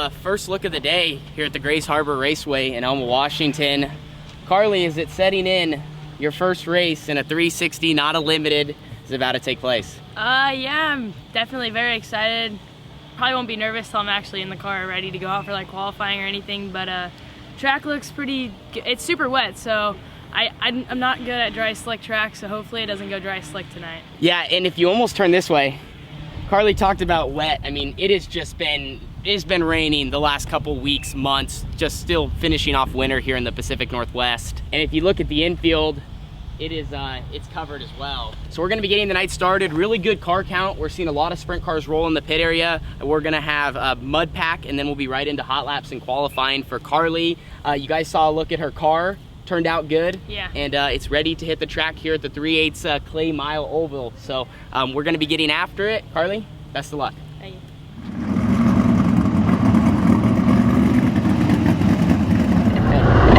first look of the day here at the Grays Harbor Raceway in Elma, Washington. Carly, is it setting in? Your first race in a 360, not a limited, is about to take place. Yeah, I'm definitely very excited. Probably won't be nervous till I'm actually in the car ready to go out for like qualifying or anything, but track looks pretty good. It's super wet, so I'm not good at dry slick track, so hopefully it doesn't go dry slick tonight. Yeah, and if you almost turn this way, Carly talked about wet. I mean, it's been raining the last couple weeks, months, just still finishing off winter here in the Pacific Northwest. And if you look at the infield, it's covered as well. So we're gonna be getting the night started. Really good car count. We're seeing a lot of sprint cars roll in the pit area. We're gonna have a mud pack, and then we'll be right into hot laps and qualifying for Carly. You guys saw a look at her car. Turned out good. Yeah. And it's ready to hit the track here at the 3/8 Clay Mile Oval. So we're gonna be getting after it. Carly, best of luck. Thank you.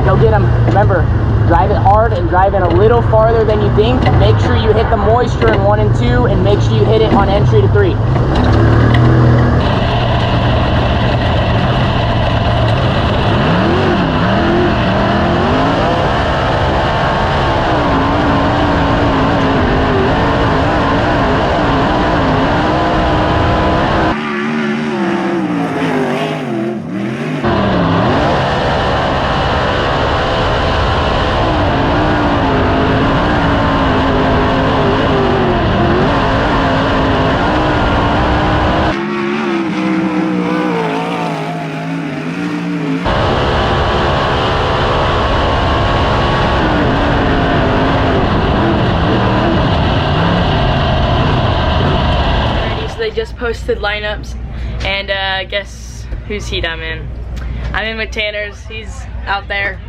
Go get them. Remember, drive it hard and drive in a little farther than you think. Make sure you hit the moisture in 1 and 2, and make sure you hit it on entry to 3. Just posted lineups, and guess whose heat I'm in. I'm in with Tanner's. He's out there.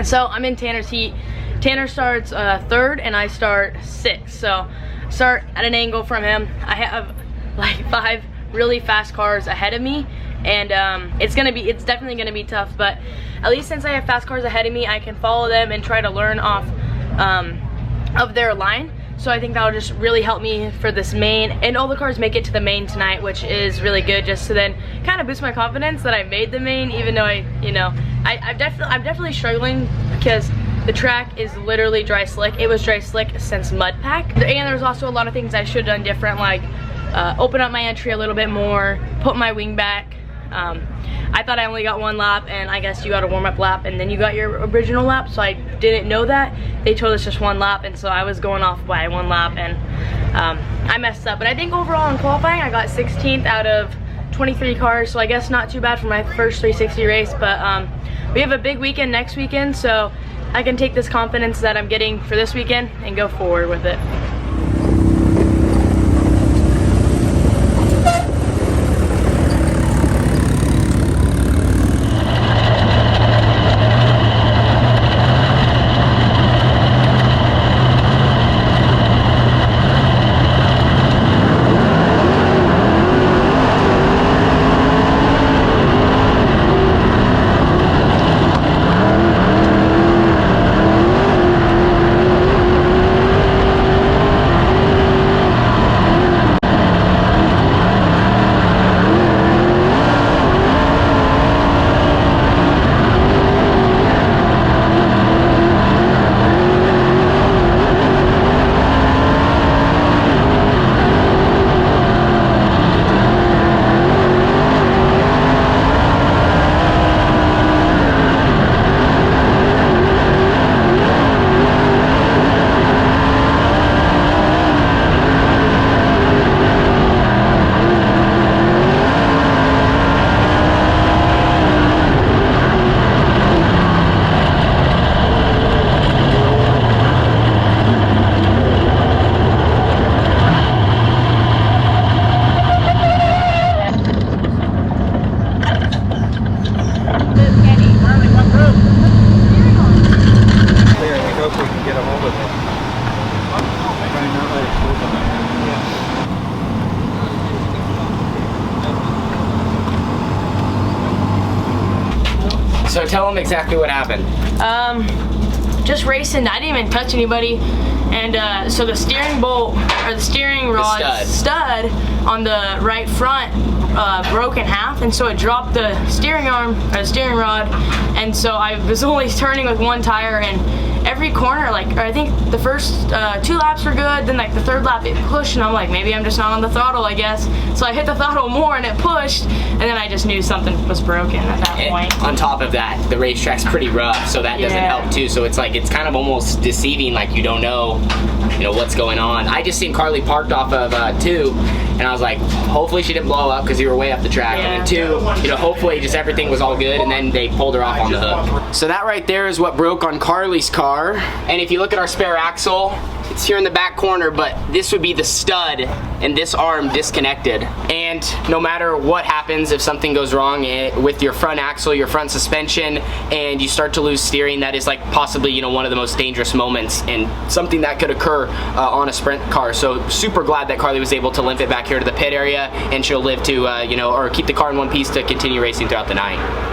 So I'm in Tanner's heat. Tanner starts 3rd and I start 6th. So start at an angle from him. I have like 5 really fast cars ahead of me, and it's definitely gonna be tough, but at least since I have fast cars ahead of me, I can follow them and try to learn off of their line. So I think that'll just really help me for this main, and all the cars make it to the main tonight, which is really good, just to then kind of boost my confidence that I made the main, even though I'm definitely struggling because the track is literally dry slick. It was dry slick since mud pack, and there's also a lot of things I should have done different, like open up my entry a little bit more, put my wing back. I thought I only got 1 lap, and I guess you got a warm-up lap and then you got your original lap, so I didn't know that. They told us just 1 lap, and so I was going off by 1 lap, and I messed up. But I think overall in qualifying I got 16th out of 23 cars, so I guess not too bad for my first 360 race. But we have a big weekend next weekend, so I can take this confidence that I'm getting for this weekend and go forward with it. So tell them exactly what happened. Just racing, I didn't even touch anybody, and so the steering bolt, or the steering rod stud on the right front broke in half, and so it dropped the steering arm or the steering rod, and so I was only turning with one tire, and every corner, like, I think the first 2 laps were good, then like the 3rd lap it pushed, and I'm like, maybe I'm just not on the throttle, I guess. So I hit the throttle more and it pushed, and then I just knew something was broken at that point. On top of that, the racetrack's pretty rough, so that doesn't help too. So it's like, it's kind of almost deceiving, like you don't know, what's going on. I just seen Carly parked off of 2, and I was like, hopefully she didn't blow up because you were way up the track. And then 2, hopefully just everything was all good, and then they pulled her off on the hook. So that right there is what broke on Carly's car. And if you look at our spare axle, it's here in the back corner, but this would be the stud and this arm disconnected. And no matter what happens, if something goes wrong with your front axle, your front suspension, and you start to lose steering, that is like possibly, one of the most dangerous moments and something that could occur on a sprint car. So super glad that Carly was able to limp it back here to the pit area, and she'll live to, or keep the car in one piece to continue racing throughout the night.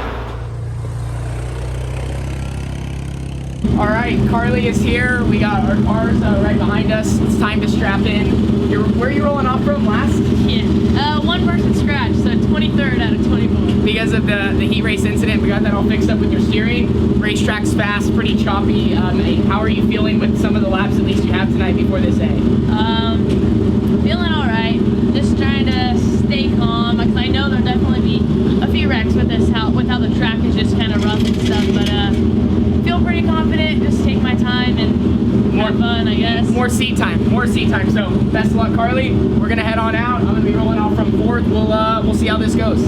All right, Carly is here. We got our cars right behind us. It's time to strap in. Where are you rolling off from last? Yeah, 1 person scratch, so 23rd out of 24. Because of the heat race incident, we got that all fixed up with your steering. Racetrack's fast, pretty choppy. How are you feeling with some of the laps at least you have tonight before this day? Feeling all right. Just trying to stay calm, because I know there'll definitely be a few wrecks with this, with how the track is just kind of rough and stuff, but feel pretty confident. Just take my time and have fun, I guess. More seat time. So best of luck, Carly. We're gonna head on out. I'm gonna be rolling off from 4th. We'll see how this goes.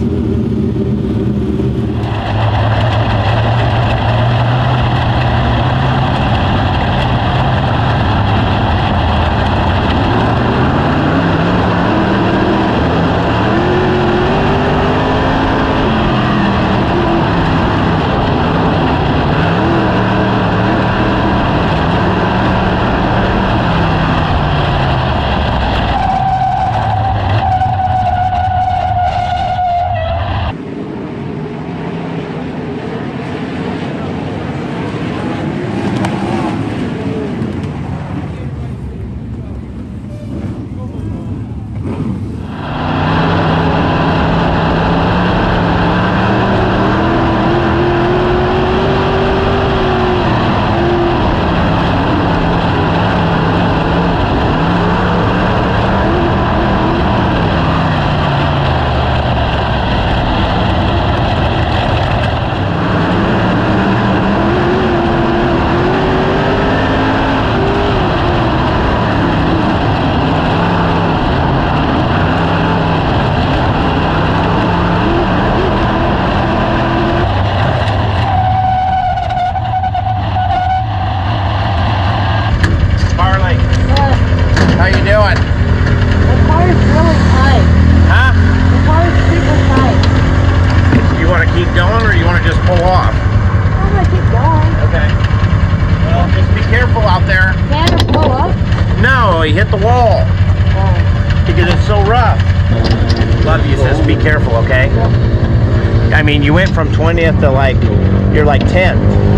he hit the wall because it's so rough. Love you says be careful, okay? I mean, you went from 20th to like, you're like 10th.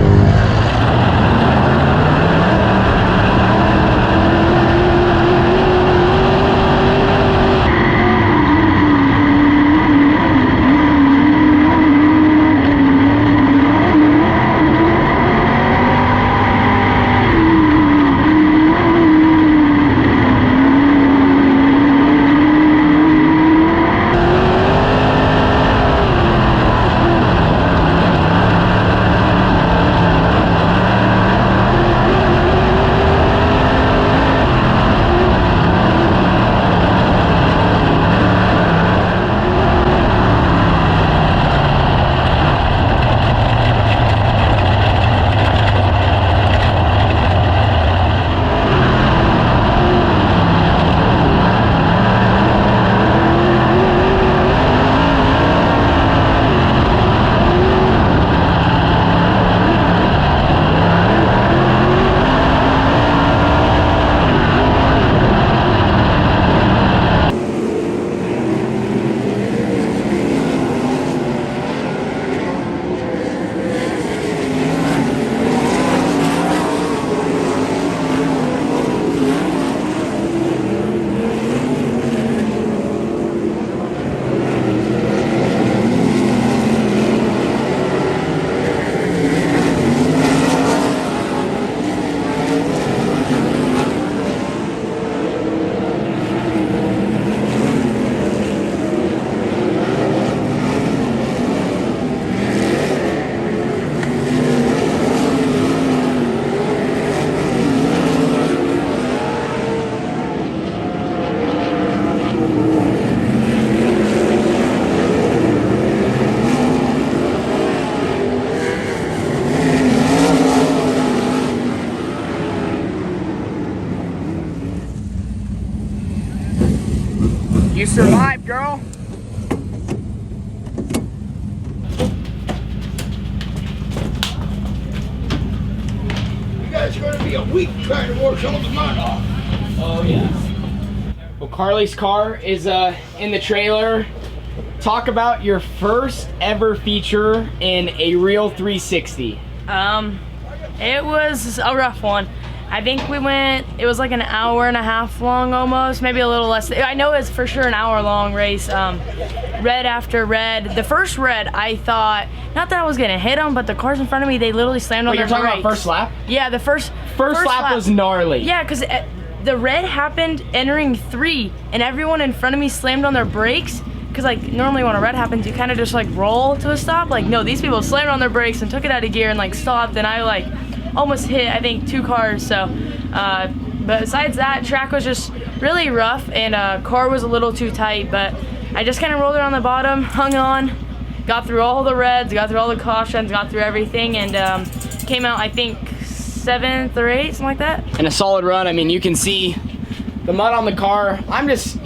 wash all the mud off. Oh yeah. Well, Carly's car is in the trailer. Talk about your first ever feature in a real 360. It was a rough one. I think we went, it was like an hour and a half long almost, maybe a little less. I know it's for sure an hour long race. Red after red. The first red, I thought, not that I was gonna hit them, but the cars in front of me, they literally slammed on their brakes. You're talking about first lap? Yeah, the first lap was gnarly. Yeah, because the red happened entering 3, and everyone in front of me slammed on their brakes. Because like normally when a red happens, you kind of just like roll to a stop. Like no, these people slammed on their brakes and took it out of gear and like stopped, and I like almost hit, I think, 2 cars. So, but besides that, track was just really rough, and car was a little too tight. But I just kind of rolled around the bottom, hung on, got through all the reds, got through all the cautions, got through everything, and came out, I think, 7th or 8th, something like that. And a solid run. I mean, you can see the mud on the car. I'm just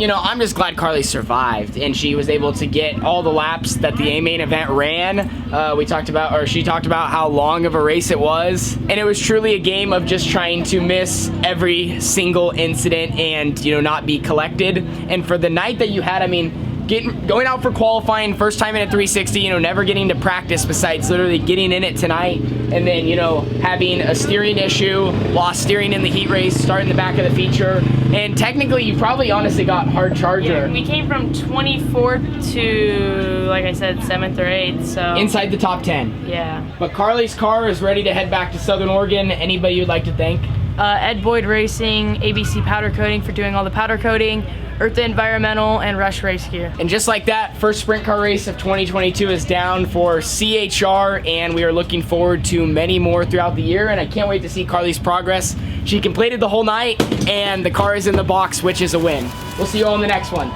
glad Carly survived and she was able to get all the laps that the A-Main event ran. She talked about how long of a race it was, and it was truly a game of just trying to miss every single incident and not be collected. And for the night that you had, I mean, going out for qualifying, first time in a 360, never getting to practice besides literally getting in it tonight, and then having a steering issue, lost steering in the heat race, starting the back of the feature, and technically you probably honestly got hard charger. Yeah, we came from 24th to, like I said, 7th or 8th, so inside the top 10. Yeah. But Carly's car is ready to head back to Southern Oregon. Anybody you'd like to thank? Ed Boyd Racing, ABC Powder Coating for doing all the powder coating, Eartha Environmental, and Rush Race Gear. And just like that, first sprint car race of 2022 is down for CHR, and we are looking forward to many more throughout the year, and I can't wait to see Carly's progress. She completed the whole night, and the car is in the box, which is a win. We'll see you all in the next one.